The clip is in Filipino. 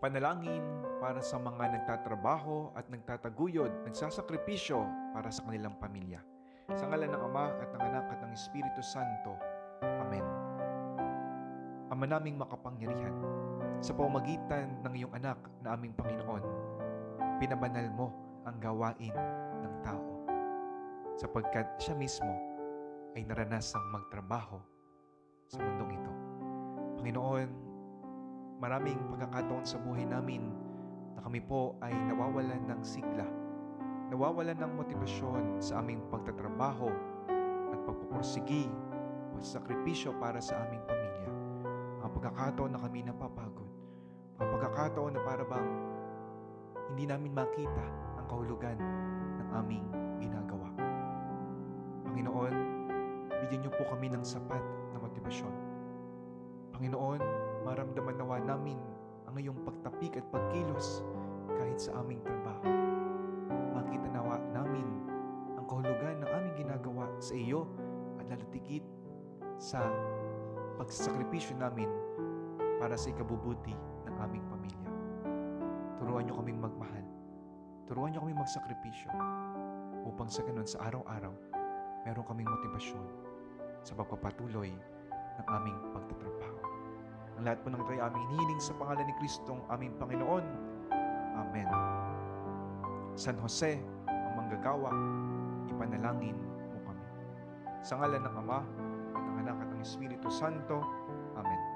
Panalangin para sa mga nagtatrabaho at nagtataguyod, nagsasakripisyo para sa kanilang pamilya. Sa ngalan ng Ama at ng Anak at ng Espiritu Santo. Amen. Ama naming makapangyarihan, sa pamamagitan ng iyong anak na aming Panginoon, pinabanal mo ang gawain ng tao, sapagkat siya mismo ay naranasang magtrabaho sa mundong ito. Panginoon, maraming pagkakataon sa buhay namin na kami po ay nawawalan ng sigla, nawawalan ng motibasyon sa aming pagtatrabaho at pagpupursigi o sakripisyo para sa aming pamilya. Mga pagkakataon na kami napapagod, mga pagkakataon na para bang hindi namin makita ang kahulugan ng aming ginagawa. Panginoon, bigyan niyo po kami ng sapat na motibasyon. Panginoon, maramdaman nawa namin ang iyong pagtapik at pagkilos kahit sa aming trabaho. Makita nawa namin ang kahulugan ng aming ginagawa sa iyo at lalatikit sa pagsasakripisyo namin para sa ikabubuti ng aming pamilya. Turuan niyo kaming magmahal. Turuan niyo kaming magsakripisyo upang sa ganun sa araw-araw meron kaming motibasyon sa pagpapatuloy ng aming pagtatrabaho. Ang lahat po ng ito ay aming hinihiling sa pangalan ni Kristong aming Panginoon. Amen. San Jose, ang manggagawa, ipanalangin mo kami. Sa ngalan ng Ama, at ng Anak at ng Espiritu Santo. Amen.